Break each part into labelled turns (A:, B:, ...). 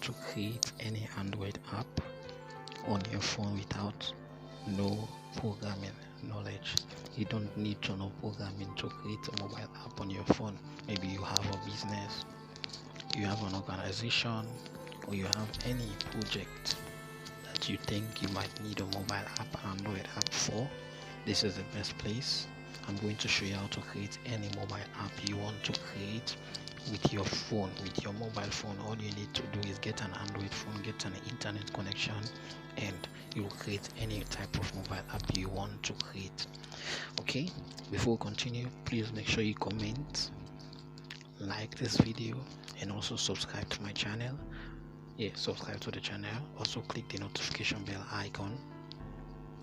A: to create any Android app on your phone without no programming knowledge. You don't need to know programming to create a mobile app on your phone. Maybe you have a business, you have an organization, or you have any project that you think you might need a mobile app, an Android app for. This is the best place. I'm going to show you how to create any mobile app you want to create with your phone, with your mobile phone. All you need to do is get an Android phone, get an internet connection, and you will create any type of mobile app you want to create. Okay, before we continue, please make sure you comment, like this video, and also subscribe to my channel. Subscribe to the channel. Also click the notification bell icon.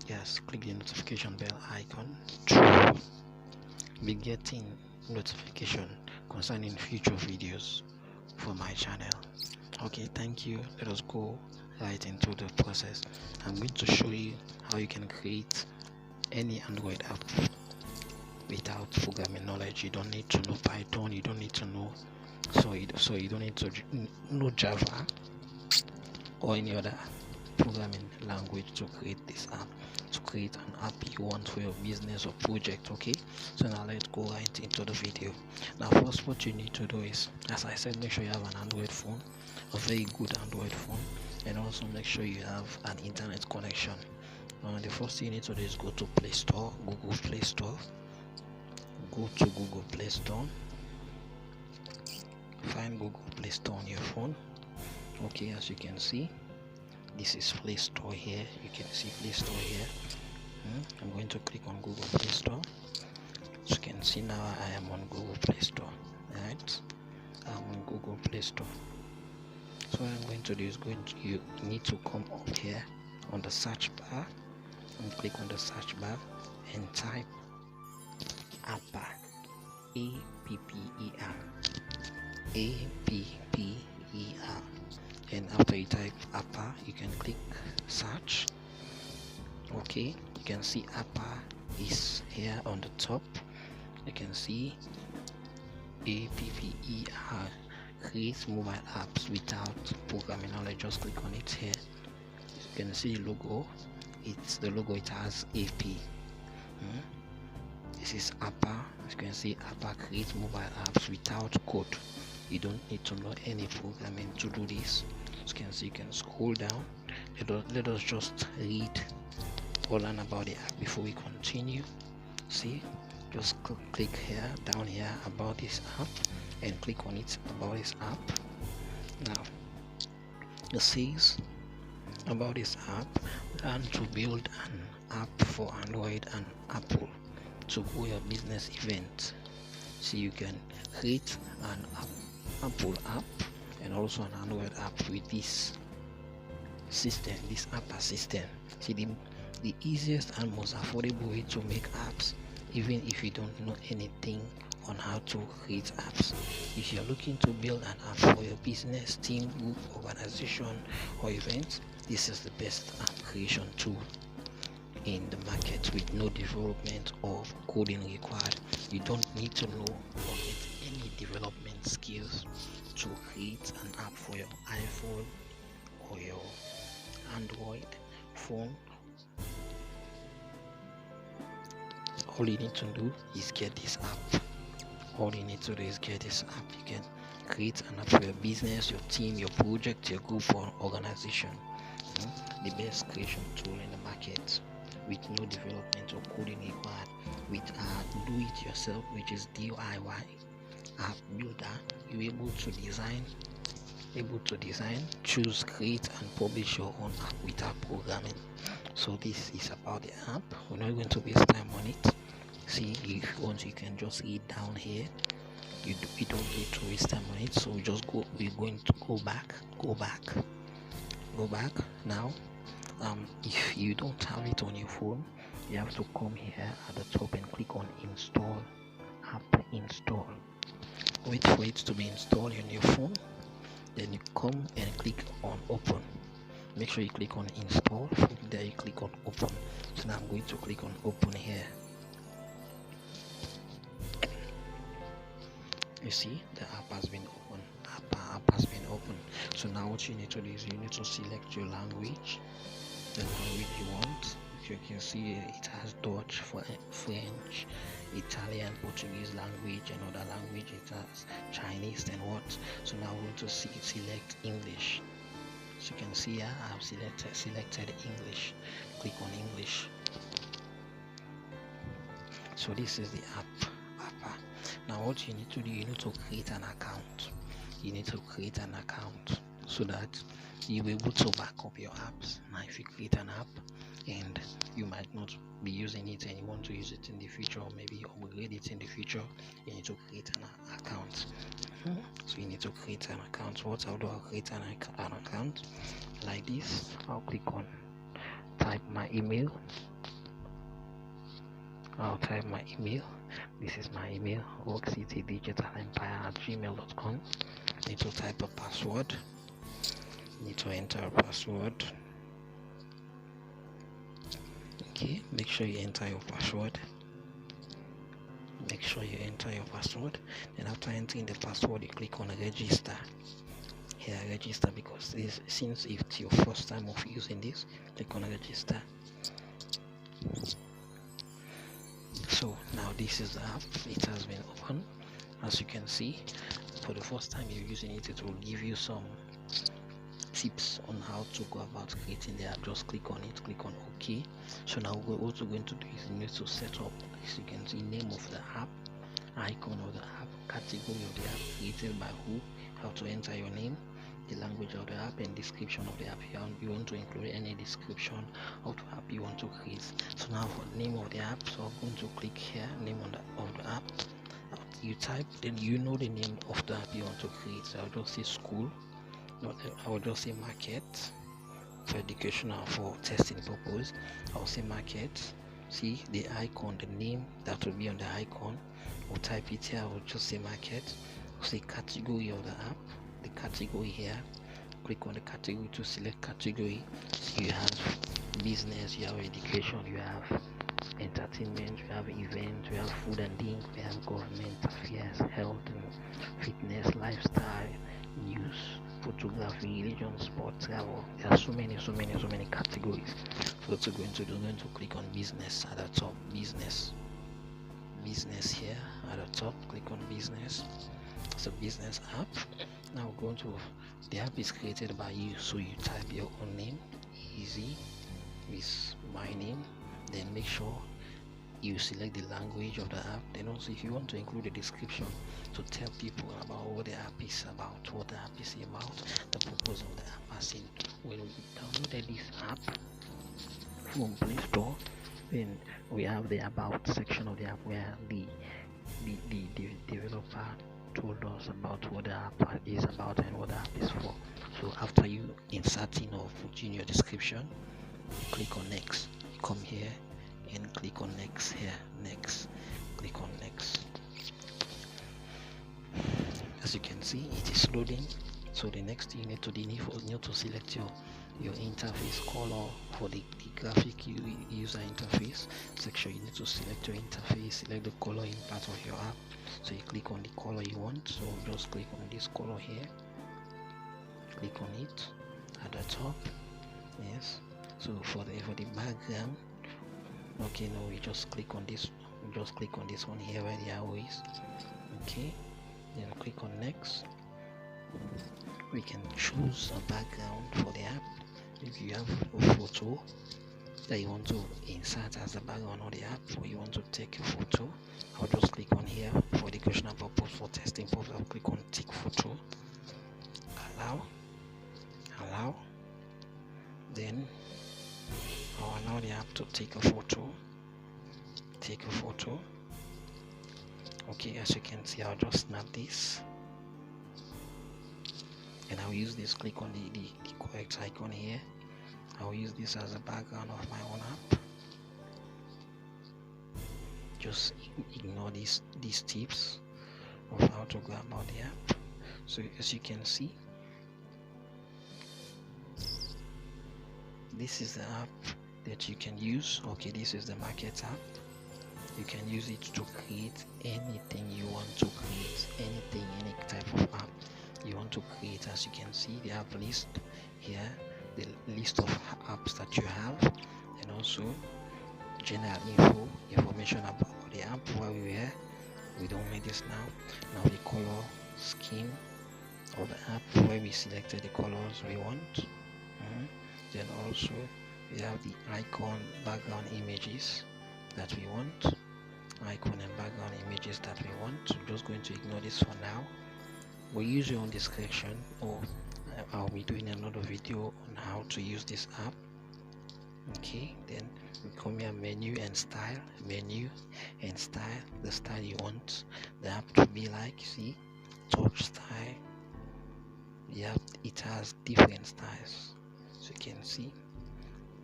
A: Yes, click the notification bell icon to be getting notification concerning future videos for my channel. Okay, thank you. Let us go right into the process. I'm going to show you how you can create any Android app without programming knowledge. You don't need to know Python, you don't need to know you don't need to know Java or any other programming language to create this app, to create an app you want for your business or project. Okay, so now let's go right into the video. Now first, what you need to do is, as I said, make sure you have an Android phone, a very good Android phone, and also make sure you have an internet connection. The first thing you need to do is go to Play Store, Google Play Store. Go to Google Play Store, find Google Play Store on your phone. Okay, as you can see, this is Play Store here. You can see Play Store here. I'm going to click on Google Play Store. As you can see, now I am on Google Play Store. Right, I'm on Google Play Store. So what I'm going to do is you need to come up here on the search bar and click on the search bar and type Apper, A-P-P-E-R, A-P-P-E-R, and after you type Apper, you can click search. Okay, you can see Apper is here on the top. You can see A-P-P-E-R, create mobile apps without programming knowledge. Just click on it here. You can see the logo. It's the logo, it has AP. This is Apper. As you can see, Apper creates mobile apps without code. You don't need to know any programming to do this. As you can see, you can scroll down. Let us just read or learn about the app before we continue. See, just click here, down here, about this app, and click on it, about this app. Now it says about this app, learn to build an app for Android and Apple to grow your business event. So you can create an Apple app and also an Android app with this system, this Apper system. See, the easiest and most affordable way to make apps, even if you don't know anything on how to create apps. If you're looking to build an app for your business, team, group, organization, or event, this is the best app creation tool in the market with no development or coding required. You don't need to know or get any development skills to create an app for your iPhone or your Android phone. All you need to do is get this app. All you need to do is get this app. You can create an app for your business, your team, your project, your group, or organization. The best creation tool in the market with no development or coding required, with do it yourself, which is DIY app builder. You're able to design, choose, create, and publish your own app without programming. So this is about the app. We're not going to waste time on it. See, if you want, you can just read down here. We don't need to waste time on it, so we're going to go back now. If you don't have it on your phone, you have to come here at the top and click on install app. Wait for it to be installed on your phone, then you come and click on open. Make sure you click on install. From there you click on open. So now I'm going to click on open here. You see, the app has been opened. App has been opened. So now what you need to do is you need to select your language, the language you want. You can see it has Dutch, French, Italian, Portuguese language, and other language. It has Chinese and what. So now we're going to select English. So you can see here I've selected English. Click on English. So this is the app. Now what you need to do, you need to create an account. You need to create an account so that you'll be able to back up your apps. Now if you create an app and you might not be using it and you want to use it in the future, or maybe upgrade it in the future, you need to create an account. So you need to create an account. How do I create an account? Like this. I'll click on type my email. I'll type my email. This is my email, workcitydigitalempire@gmail.com. Need to type a password. Need to enter a password. Okay, make sure you enter your password. Then after entering the password, you click on register. Here, register, because since it's your first time of using this, click on register. So now this is the app. It has been opened. As you can see, for the first time you're using it, it will give you some tips on how to go about creating the app. Just click on it, click on OK. So now what we're going to do is you need to set up, as you can see, name of the app, icon of the app, category of the app, created by who, how to enter your name, the language of the app, and description of the app. You want to include any description of the app you want to create. So now for the name of the app, so I'm going to click here, name of the app. You type, then you know the name of the app you want to create. So I'll just say school. I will just say market for educational, for testing purpose. I'll say market. See the icon, the name that will be on the icon. We'll type it here. I will just say market. I'll say category of the app. The category here. Click on the category to select category. So you have business, you have education, you have entertainment, you have events, you have food and drink, we have government affairs, health and fitness, lifestyle, news, photography, religion, sport, travel. There are so many categories. So what we're going to do, we're going to click on business at the top. Business here at the top. Click on business. It's a business app. Now we're going to, the app is created by you, so you type your own name. Easy is my name. Then make sure you select the language of the app. Then also, if you want to include a description to tell people about what the app is about, the purpose of the app. As in, when we downloaded this app from Play Store, then we have the about section of the app where the developer told us about what the app is about and what the app is for. So after you inserting or putting your description, click on next. You come here and click on next here. Next. Click on next. As you can see, it is loading. So the next thing you need to do, you need to select your interface color for the graphic user interface section. You need to select your interface, select the color in part of your app. So you click on the color you want. So just click on this color here. Click on it at the top. Yes. So for the background, okay, no, we just click on this. Just click on this one here where the arrow is. Okay. Then click on next. We can choose a background for the app. If you have a photo that you want to insert as a background on the app, or you want to take a photo, I'll just click on here for educational purpose, for testing purpose. I'll click on take photo. Allow. Then I'll allow the app to take a photo. Okay, as you can see, I'll just snap this. And I'll use this, click on the correct icon here. I'll use this as a background of my own app. Just ignore these tips of how to go about the app. So as you can see, this is the app that you can use. Okay, this is the market app. You can use it to create anything you want to create, any type of app. you want to create. As you can see, the app list here, the list of apps that you have, and also general information about the app while we don't need this now the color scheme of the app where we selected the colors we want. Then also we have the icon background images that we want. So just going to ignore this for now. We'll use your own discretion, or I'll be doing another video on how to use this app. Okay, then we come here, menu and style, the style you want the app to be like. See, touch style. Yeah, it has different styles, so you can see.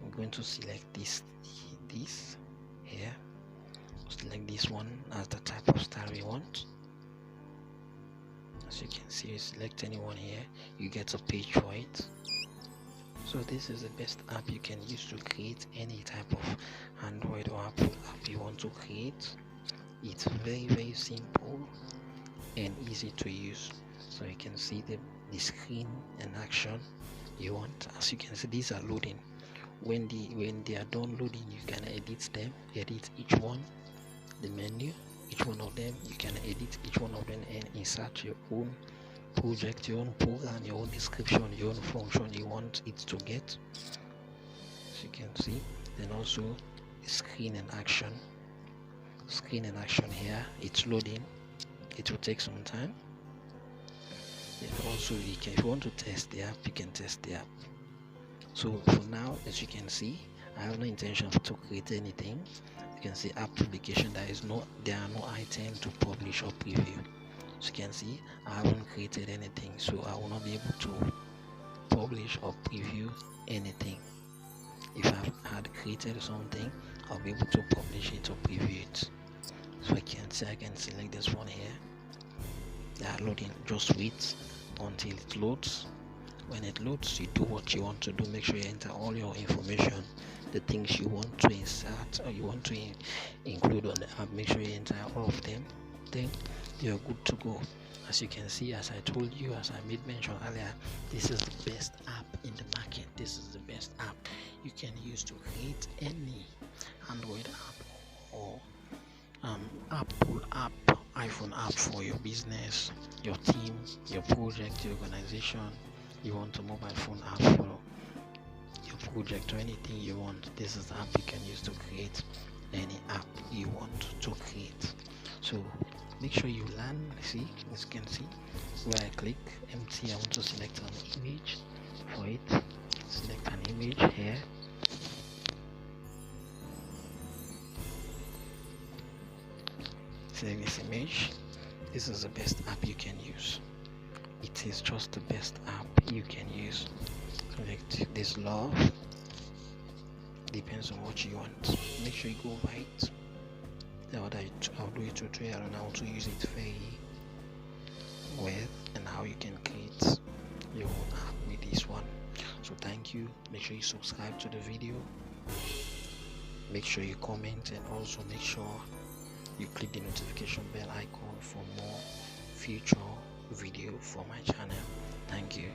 A: I'm going to select this here. Select this one as the type of style we want. As you can see, you select anyone here, you get a page for it. So this is the best app you can use to create any type of Android or Apple app you want to create. It's very simple and easy to use. So you can see the screen and action you want. As you can see, these are loading. When they are done loading, you can edit each one, the menu, each one of them. You can edit each one of them and insert your own project, your own program, your own description, your own function you want it to get. As you can see, then also screen and action here, it's loading. It will take some time. Then also if you want to test the app, you can test the app. So for now, as you can see, I have no intention to create anything. You can see app publication, there are no items to publish or preview. As you can see, I haven't created anything, so I will not be able to publish or preview anything. If I had created something, I'll be able to publish it or preview it. So I can select this one here. They are loading. Just wait until it loads. When it loads, you do what you want to do. Make sure you enter all your information, the things you want to insert or you want to include on the app. Make sure you enter all of them. Then you're good to go. As you can see, as I told you, as I made mention earlier, this is the best app in the market. This is the best app you can use to create any Android app or Apple app, iPhone app for your business, your team, your project, your organization. You want a mobile phone app for your project or anything you want. This is the app you can use to create any app you want to create. So make sure you learn. See, as you can see, where I click empty, I want to select an image for it. Select an image here. Select this image. This is the best app you can use. It is just the best app you can use. Select this love. Depends on what you want. Make sure you go right. I'll do a tutorial on how to use it very well and how you can create your own app with this one. So thank you. Make sure you subscribe to the video. Make sure you comment, and also make sure you click the notification bell icon for more future video for my channel. Thank you.